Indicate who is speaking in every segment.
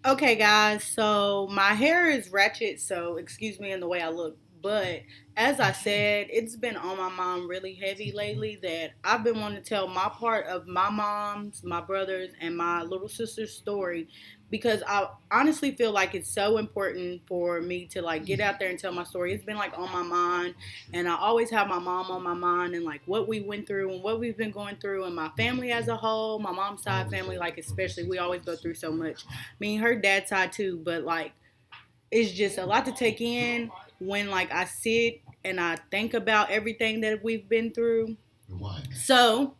Speaker 1: Okay, guys, so my hair is ratchet, so excuse me in the way I look. But as I said, it's been on my mind really heavy lately that I've been wanting to tell my part of my mom's, my brother's, and my little sister's story because I honestly feel like it's so important for me to like get out there and tell my story. It's been like on my mind, and I always have my mom on my mind and like what we went through and what we've been going through, and my family as a whole, my mom's side family, like especially, we always go through so much. I mean, her dad's side too, but like it's just a lot to take in when like I sit and I think about everything that we've been through. So,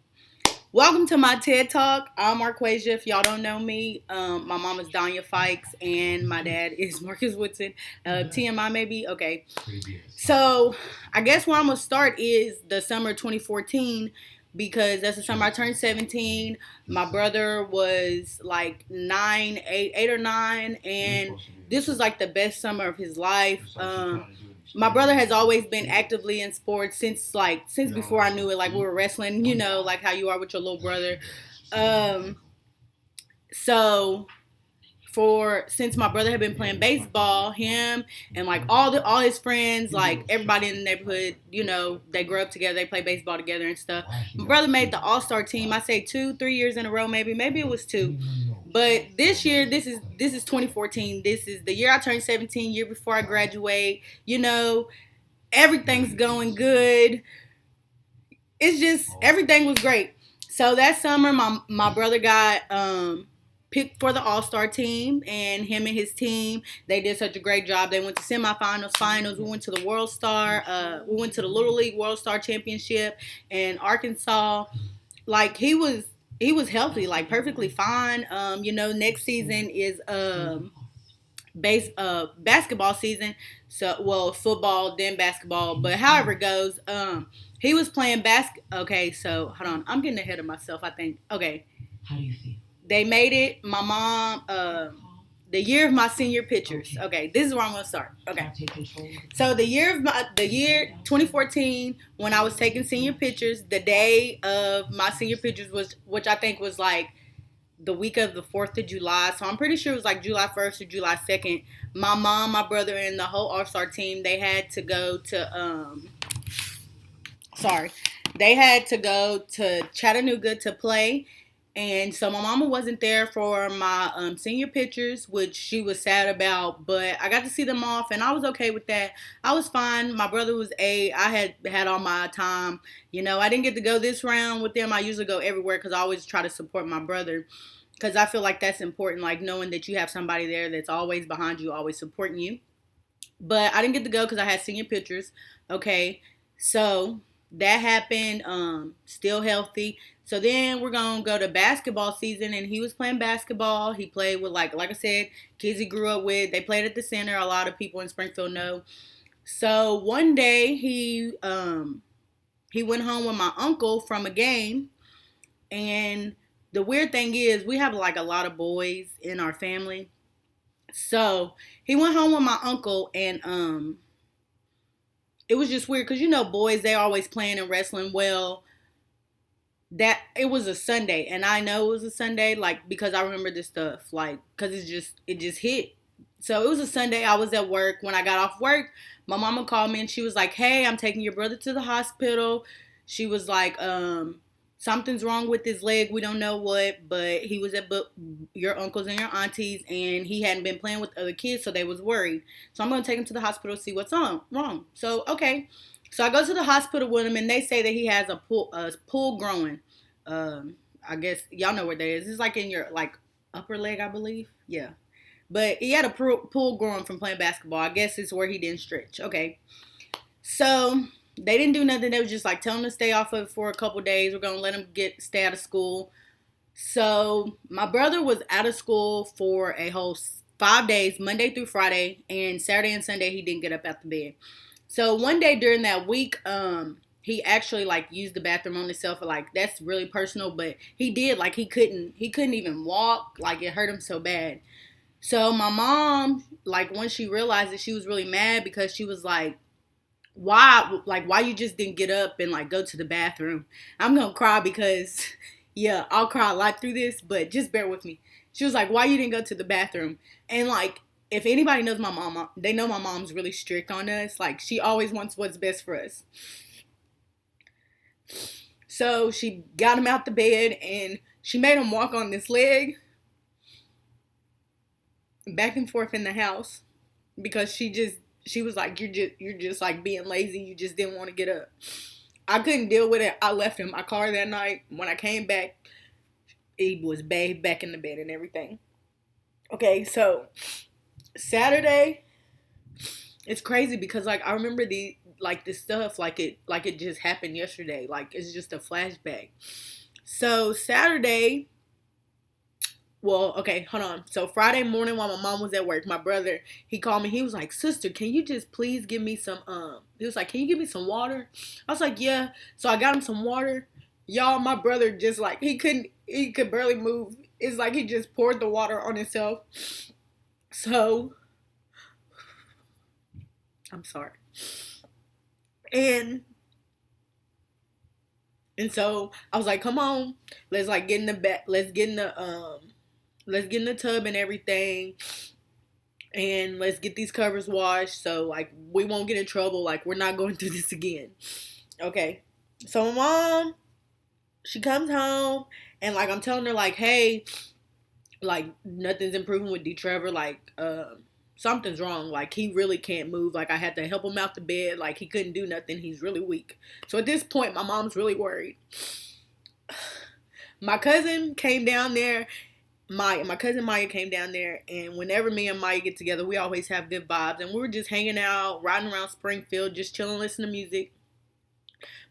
Speaker 1: welcome to my TED Talk. I'm Marquasia. If y'all don't know me, my mom is Danya Fikes and my dad is Marcus Woodson. TMI maybe? Okay. So, I guess where I'm going to start is the summer 2014 because that's the summer I turned 17. My brother was like 8 or 9, and this was like the best summer of his life. My brother has always been actively in sports since before I knew it. Like we were wrestling, like how you are with your little brother. Um, so for since my brother had been playing baseball, him and like all his friends, like everybody in the neighborhood, they grew up together, they play baseball together and stuff. My brother made the All-Star team. I say 2-3 years in a row, maybe it was two. But this year, this is 2014. This is the year I turned 17, year before I graduate. Everything's going good. It's just everything was great. So that summer, my brother got picked for the All-Star team, and him and his team, they did such a great job. They went to semifinals, finals. We went to the World Star. We went to the Little League World Star Championship in Arkansas. Like he was healthy, like perfectly fine. Next season is basketball season. So, well, football then basketball, but however it goes, he was playing Okay, so hold on, I'm getting ahead of myself. I think. Okay, they made it. My mom. The year of my senior pictures. Okay, this is where I'm gonna start. Okay, so the year 2014, when I was taking senior pictures, the day of my senior pictures was, which I think was like the week of the 4th of July. So I'm pretty sure it was like July 1st or July 2nd. My mom, my brother, and the whole All-Star team, they had to go to Chattanooga to play. And so my mama wasn't there for my senior pictures, which she was sad about. But I got to see them off, and I was okay with that. I was fine. My brother was A. I had all my time. I didn't get to go this round with them. I usually go everywhere because I always try to support my brother. Because I feel like that's important, like knowing that you have somebody there that's always behind you, always supporting you. But I didn't get to go because I had senior pictures. Okay, so that happened. Still healthy. So then we're gonna go to basketball season, and he was playing basketball. He played with like I said, kids he grew up with. They played at the center. A lot of people in Springfield know. So one day he went home with my uncle from a game, and the weird thing is we have like a lot of boys in our family. So he went home with my uncle, and it was just weird because boys, they always playing and wrestling. Well, that it was a Sunday, and I know it was a Sunday, like because I remember this stuff, like because it just hit. So it was a Sunday. I was at work. When I got off work, my mama called me and she was like, "Hey, I'm taking your brother to the hospital." She was like, "Something's wrong with his leg. We don't know what, but he was at your uncles and your aunties, and he hadn't been playing with other kids, so they was worried. So I'm gonna take him to the hospital to see what's wrong." So okay, so I go to the hospital with him, and they say that he has a pull growing. I guess y'all know where that is. It's like in your like upper leg, I believe. Yeah, but he had a pull growing from playing basketball. I guess it's where he didn't stretch. Okay, so they didn't do nothing. They was just like telling him to stay off of it for a couple days. We're gonna let him stay out of school. So my brother was out of school for a whole 5 days, Monday through Friday, and Saturday and Sunday he didn't get up out the bed. So one day during that week, he actually like used the bathroom on himself. Like that's really personal, but he did. Like he couldn't even walk. Like it hurt him so bad. So my mom, like once she realized it, she was really mad because she was like why you just didn't get up and like go to the bathroom. I'm gonna cry because yeah, I'll cry a lot through this, but just bear with me. She was like, why you didn't go to the bathroom? And like, if anybody knows my mom, they know my mom's really strict on us. Like, she always wants what's best for us. So she got him out the bed and she made him walk on this leg back and forth in the house because she was like, you're just like being lazy. You just didn't want to get up. I couldn't deal with it. I left him in my car that night. When I came back, he was bathed back in the bed and everything. Okay, so Saturday, it's crazy because like I remember this stuff like it just happened yesterday. Like it's just a flashback. So Saturday, well, okay, hold on. So Friday morning while my mom was at work, my brother, he called me. He was like, "Sister, can you just please give me some he was like, "Can you give me some water?" I was like, "Yeah." So I got him some water. Y'all, my brother just like he could barely move. It's like he just poured the water on himself. So I'm sorry. And so I was like, "Come on. Let's like get in the back. Let's get in the tub and everything. And let's get these covers washed so like we won't get in trouble. Like we're not going through this again." Okay. So my mom, she comes home and like I'm telling her like, "Hey, like nothing's improving with D Trevor. Like something's wrong. Like he really can't move. Like I had to help him out the bed. Like he couldn't do nothing. He's really weak." So at this point, my mom's really worried. My cousin came down there. My cousin Maya came down there, and whenever me and Maya get together, we always have good vibes. And we were just hanging out, riding around Springfield, just chilling, listening to music.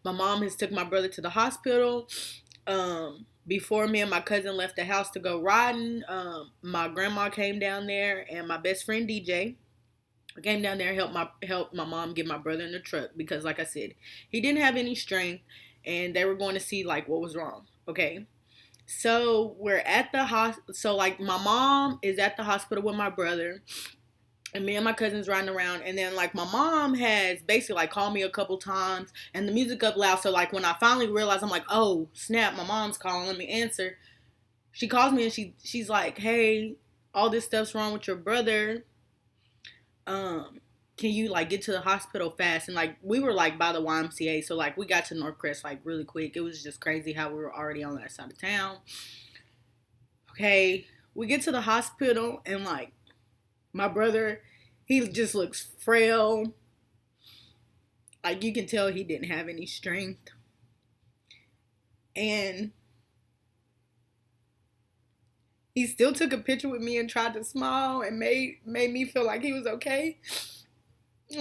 Speaker 1: My mom has took my brother to the hospital. Before me and my cousin left the house to go riding, my grandma came down there, and my best friend DJ came down there and helped my mom get my brother in the truck because, like I said, he didn't have any strength, and they were going to see like what was wrong. Okay. So we're at the hospital. So like my mom is at the hospital with my brother, and me and my cousins riding around. And then like my mom has basically like called me a couple times, and the music up loud. So like when I finally realized, I'm like, oh snap, my mom's calling. Let me answer. She calls me and she's like, "Hey, all this stuff's wrong with your brother. Um, can you like get to the hospital fast?" And like we were like by the YMCA, so like we got to Northcrest like really quick. It was just crazy how we were already on that side of town. Okay, we get to the hospital and like my brother, he just looks frail. Like you can tell he didn't have any strength. And he still took a picture with me and tried to smile and made me feel like he was okay.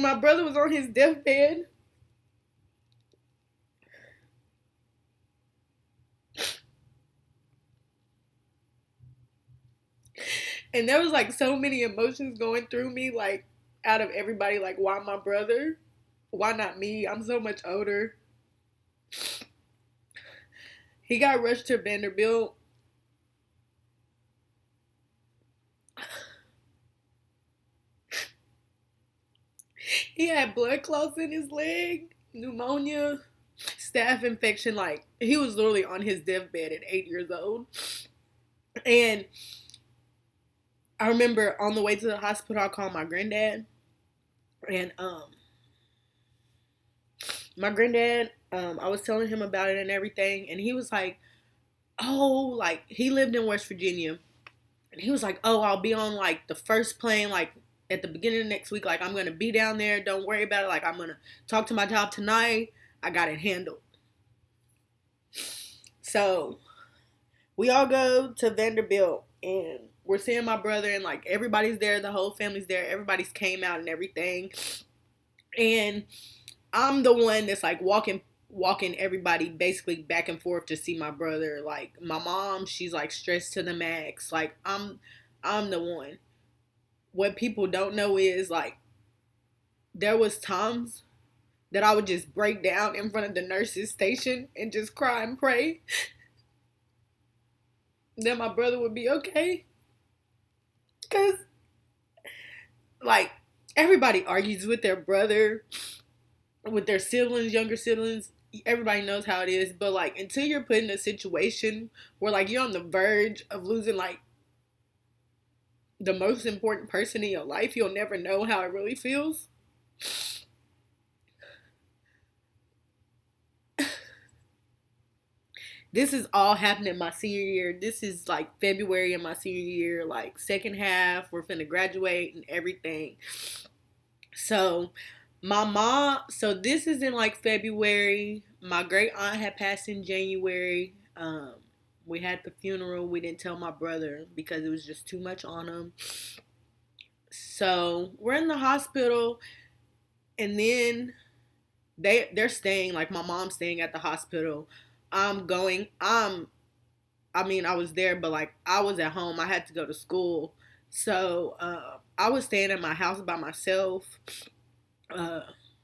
Speaker 1: My brother was on his deathbed. And there was like so many emotions going through me, like out of everybody, like why my brother? Why not me? I'm so much older. He got rushed to Vanderbilt. He had blood clots in his leg, pneumonia, staph infection. Like he was literally on his deathbed at 8 years old. And I remember on the way to the hospital, I called my granddad, and my granddad, I was telling him about it and everything, and he was like, "Oh, like he lived in West Virginia, and he was like, oh, I'll be on like the first plane, like at the beginning of next week. Like I'm gonna be down there. Don't worry about it. Like I'm gonna talk to my job tonight. I got it handled." So we all go to Vanderbilt, and we're seeing my brother, and like everybody's there. The whole family's there. Everybody's came out and everything, and I'm the one that's like walking everybody basically back and forth to see my brother. Like my mom, she's like stressed to the max. Like I'm the one. What people don't know is like there was times that I would just break down in front of the nurses station and just cry and pray that my brother would be okay. Cause like everybody argues with their brother, with their siblings, younger siblings. Everybody knows how it is, but like until you're put in a situation where like you're on the verge of losing like the most important person in your life, you'll never know how it really feels. This is all happening my senior year. This is like February in my senior year, like second half. We're finna graduate and everything. So so this is in like February. My great aunt had passed in January. We had the funeral. We didn't tell my brother because it was just too much on him. So we're in the hospital, and then they're staying, like my mom's staying at the hospital. I'm going. I mean, I was there, but like I was at home. I had to go to school, so I was staying at my house by myself. Uh,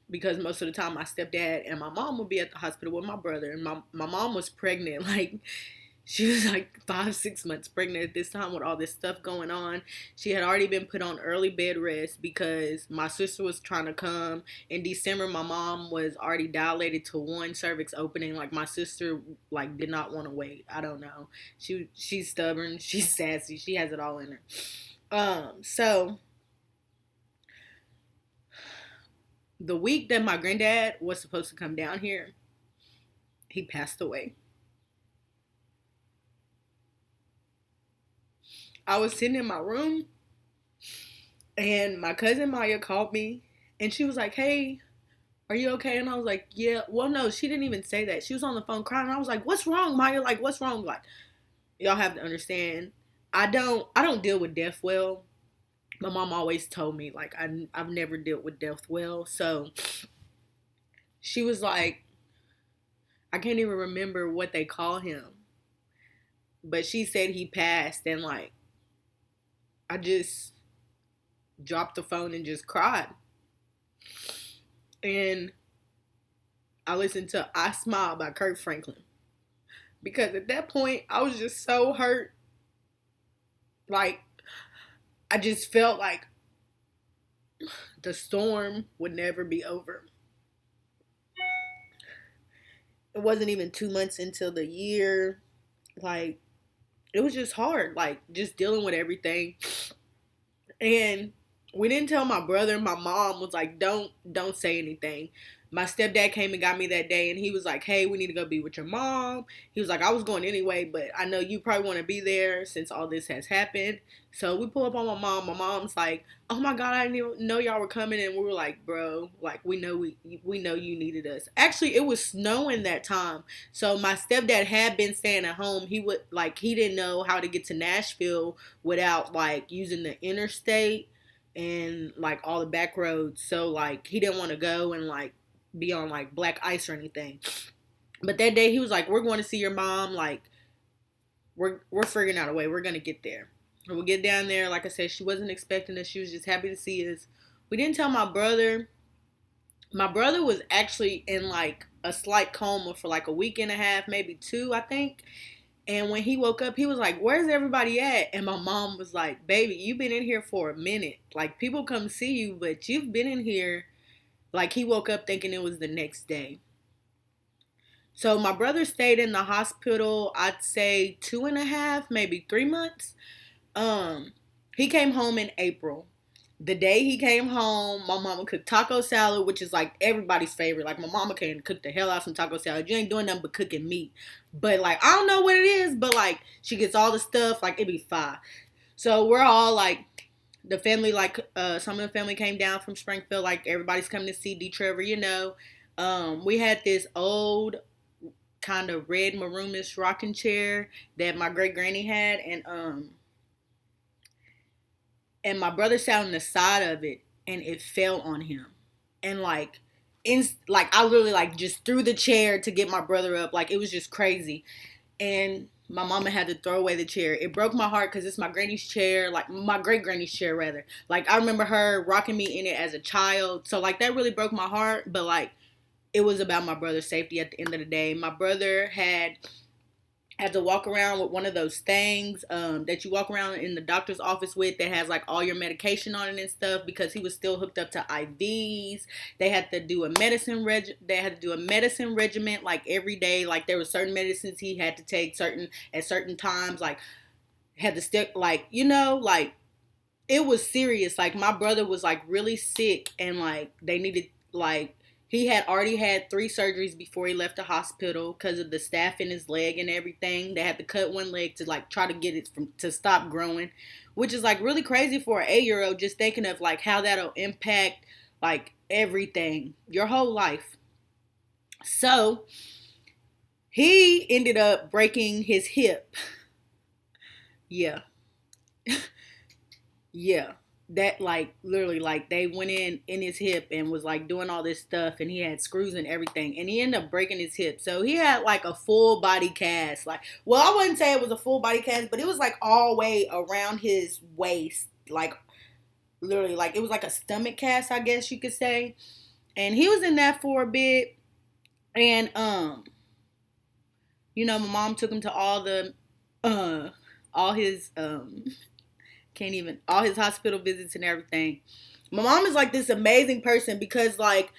Speaker 1: because most of the time my stepdad and my mom would be at the hospital with my brother, and my mom was pregnant. Like she was like 5, 6 months pregnant at this time with all this stuff going on. She had already been put on early bed rest because my sister was trying to come in December. My mom was already dilated to one cervix opening. Like my sister like did not want to wait. I don't know. She's stubborn. She's sassy. She has it all in her. So the week that my granddad was supposed to come down here, he passed away. I was sitting in my room, and my cousin Maya called me, and she was like, "Hey, are you okay?" And I was like, "Yeah." Well, no, she didn't even say that. She was on the phone crying. And I was like, "What's wrong, Maya? Like, what's wrong?" Like, y'all have to understand. I don't deal with death well. My mom always told me like I've never dealt with death well. So she was like, I can't even remember what they call him, but she said he passed, and like I just dropped the phone and just cried. And I listened to "I Smile" by Kirk Franklin, because at that point I was just so hurt. Like I just felt like the storm would never be over. It wasn't even 2 months until the year. Like it was just hard, like just dealing with everything. And we didn't tell my brother. My mom was like, don't say anything. My stepdad came and got me that day, and he was like, "Hey, we need to go be with your mom." He was like, "I was going anyway, but I know you probably want to be there since all this has happened." So we pull up on my mom. My mom's like, "Oh my god, I didn't even know y'all were coming." And we were like, "Bro, like we know you needed us." Actually, it was snowing that time, so my stepdad had been staying at home. He didn't know how to get to Nashville without like using the interstate and like all the back roads. So like he didn't want to go and like be on like black ice or anything. But that day he was like, "We're going to see your mom. Like we're figuring out a way. We're gonna get there." And we'll get down there. Like I said, she wasn't expecting us. She was just happy to see us. We didn't tell my brother. My brother was actually in like a slight coma for like a week and a half, maybe two, I think. And when he woke up, he was like, "Where's everybody at?" And my mom was like, "Baby, you've been in here for a minute. Like, people come see you, but you've been in here." Like, he woke up thinking it was the next day. So my brother stayed in the hospital, I'd say 2.5, maybe 3 months. Um, he came home in April. The day he came home, my mama cooked taco salad, which is like everybody's favorite. Like my mama can cook the hell out of some taco salad. You ain't doing nothing but cooking meat. But like I don't know what it is, but like she gets all the stuff, like it'd be fine. So we're all like the family, like some of the family came down from Springfield, like everybody's coming to see D Trevor. We had this old kind of red maroonish rocking chair that my great granny had, and my brother sat on the side of it, and it fell on him, and like I literally like just threw the chair to get my brother up. Like it was just crazy. And my mama had to throw away the chair. It broke my heart because it's my granny's chair, like my great granny's chair rather. Like I remember her rocking me in it as a child, so like that really broke my heart. But like it was about my brother's safety at the end of the day. My brother had to walk around with one of those things that you walk around in the doctor's office with that has like all your medication on it and stuff, because he was still hooked up to IVs. They had to do a medicine regimen like every day. Like there were certain medicines he had to take certain at certain times. Like had to stick like like it was serious. Like my brother was like really sick, and like they needed like he had already had 3 surgeries before he left the hospital because of the staph in his leg and everything. They had to cut one leg to like try to get it from to stop growing, which is like really crazy for an 8 year old. Just thinking of like how that'll impact like everything, your whole life. So he ended up breaking his hip. Yeah, yeah. That like literally like they went in his hip and was like doing all this stuff, and he had screws and everything, and he ended up breaking his hip. So he had like a full body cast. Like, well, I wouldn't say it was a full body cast, but it was like all the way around his waist, like literally like it was like a stomach cast, I guess you could say. And he was in that for a bit, and my mom took him to uh all his can't even all his hospital visits and everything. My mom is like this amazing person because like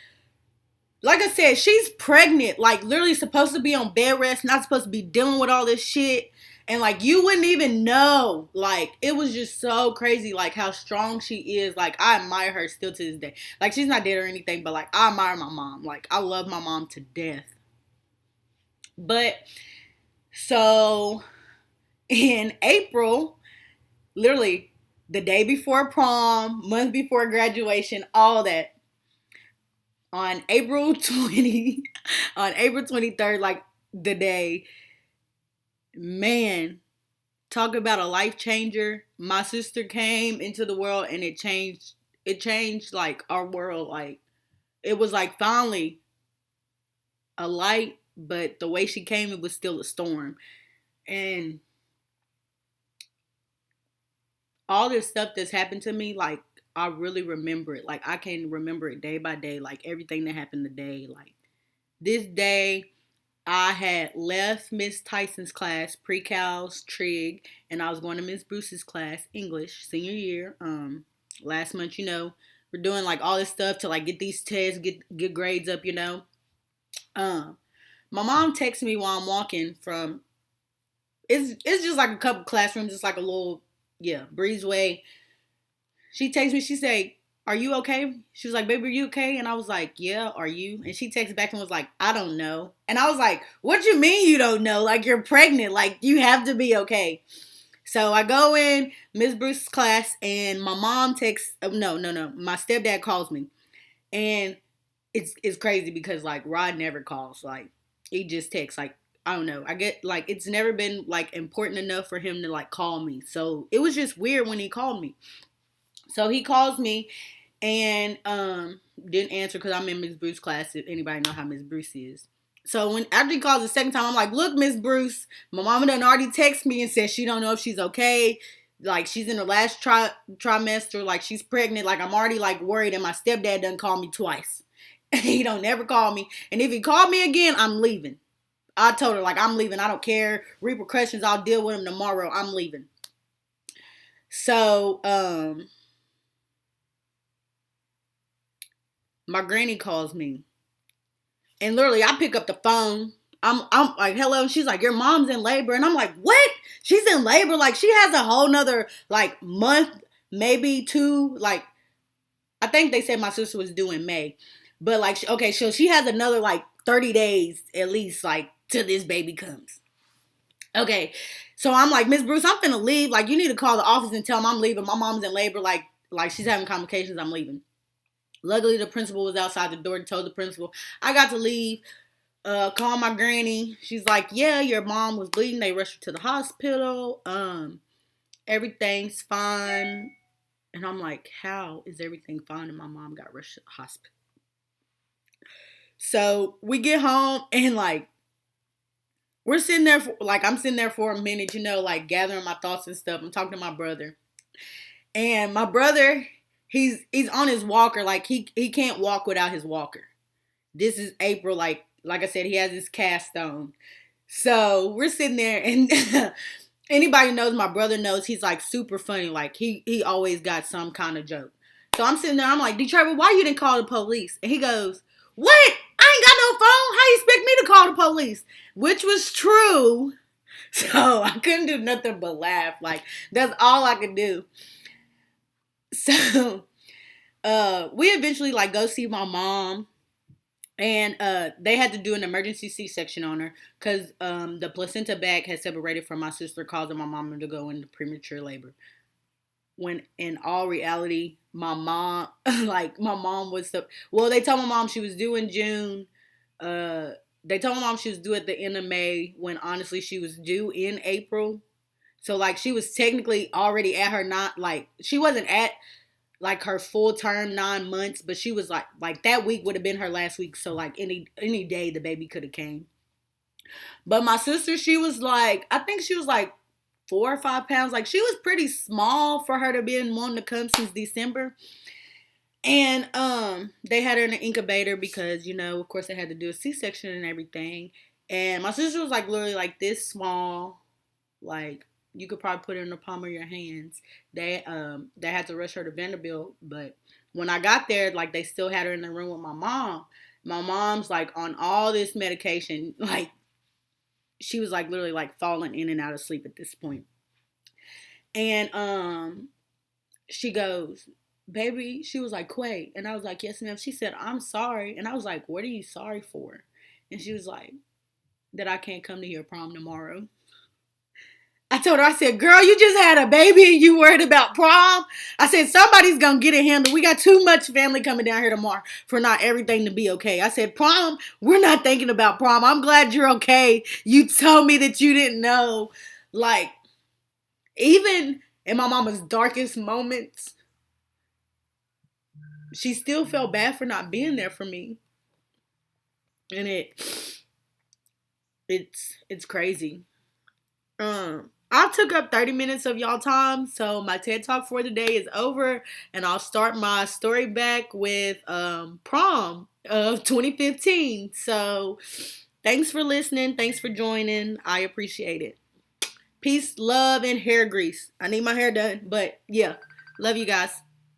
Speaker 1: I said, she's pregnant, like literally supposed to be on bed rest, not supposed to be dealing with all this shit. And like you wouldn't even know. Like it was just so crazy, like how strong she is. Like I admire her still to this day. Like she's not dead or anything, but like I admire my mom. Like I love my mom to death. But so in April, literally the day before prom, month before graduation, all that. On April 20, on April 23rd, like the day, man, talk about a life changer. My sister came into the world and it changed like our world. Like it was like finally a light, but the way she came, it was still a storm. And all this stuff that's happened to me, like I really remember it. Like I can remember it day by day, like everything that happened today. Like this day, I had left Miss Tyson's class, pre-cals, trig, and I was going to Miss Bruce's class, English, senior year. Last month, we're doing like all this stuff to like get these tests, get grades up. My mom texted me while I'm walking from. It's just like a couple classrooms, it's like a little breezeway. She texts me. She said, "Are you okay?" She was like, "Baby, are you okay?" And I was like, "Yeah, are you?" And she texted back and was like, "I don't know." And I was like, "What you mean you don't know? Like you're pregnant. Like you have to be okay." So I go in Miss Bruce's class, and my mom texts. Oh, no. My stepdad calls me, and it's crazy because like Rod never calls. Like he just texts. Like I don't know. I get like it's never been like important enough for him to like call me. So it was just weird when he called me. So he calls me and didn't answer because I'm in Miss Bruce's class. If anybody know how Miss Bruce is. So when after he calls the second time, I'm like, "Look, Miss Bruce, my mama done already texted me and said she don't know if she's okay. Like she's in her last trimester. Like she's pregnant. Like I'm already like worried. And my stepdad done called me twice. He don't never call me. And if he called me again, I'm leaving. I told her like I'm leaving. I don't care repercussions. I'll deal with him tomorrow. I'm leaving." So my granny calls me, and literally I pick up the phone. I'm like, "Hello," and she's like, "Your mom's in labor," and I'm like, "What? She's in labor? Like she has a whole nother like month, maybe 2. Like I think they said my sister was due in May, but like okay, so she has another like 30 days at least, like till this baby comes." Okay, so I'm like, "Miss Bruce, I'm finna leave. Like you need to call the office and tell them I'm leaving. My mom's in labor. Like she's having complications. I'm leaving." Luckily, the principal was outside the door and told the principal I got to leave. Call my granny. She's like, "Yeah, your mom was bleeding. They rushed her to the hospital. Everything's fine." And I'm like, "How is everything fine?" And my mom got rushed to the hospital. So we get home and like we're sitting there for, like I'm sitting there for a minute, like gathering my thoughts and stuff. I'm talking to my brother, and my brother, he's on his walker. Like he can't walk without his walker. This is April. Like I said, he has his cast on. So we're sitting there, and anybody who knows my brother knows he's like super funny. Like he always got some kind of joke. So I'm sitting there. I'm like, "D. Trevor, why you didn't call the police?" And he goes, "What? I ain't got no phone. How you expect me to call the police?" Which was true. So I couldn't do nothing but laugh. Like that's all I could do. So we eventually like go see my mom, and they had to do an emergency C-section on her because the placenta bag had separated from my sister, causing my mom to go into premature labor. When in all reality, my mom, like my mom was the well, they told my mom she was due in June. Uh, they told my mom she was due at the end of May when honestly she was due in April. So like she was technically already at her not like she wasn't at like her full term 9 months, but she was like that week would have been her last week. So like any day the baby could have came. But my sister, she was like I think she was like 4 or 5 pounds. Like she was pretty small for her to be wanting to come since December. And they had her in an incubator because, of course they had to do a C-section and everything. And my sister was like literally like this small, like you could probably put her in the palm of your hands. They had to rush her to Vanderbilt, but when I got there, like they still had her in the room with my mom. My mom's like on all this medication, like she was like literally like falling in and out of sleep at this point. And she goes, baby, she was like, Quay. And I was like, yes, ma'am. She said, I'm sorry. And I was like, what are you sorry for? And she was like, that I can't come to your prom tomorrow. I told her, I said, girl, you just had a baby and you worried about prom. I said, somebody's going to get it handled. We got too much family coming down here tomorrow for not everything to be okay. I said, prom, we're not thinking about prom. I'm glad you're okay. You told me that you didn't know. Like, even in my mama's darkest moments, she still felt bad for not being there for me. And it's crazy. I took up 30 minutes of y'all time, so my TED Talk for the day is over, and I'll start my story back with prom of 2015. So thanks for listening. Thanks for joining. I appreciate it. Peace, love, and hair grease. I need my hair done, but yeah, love you guys.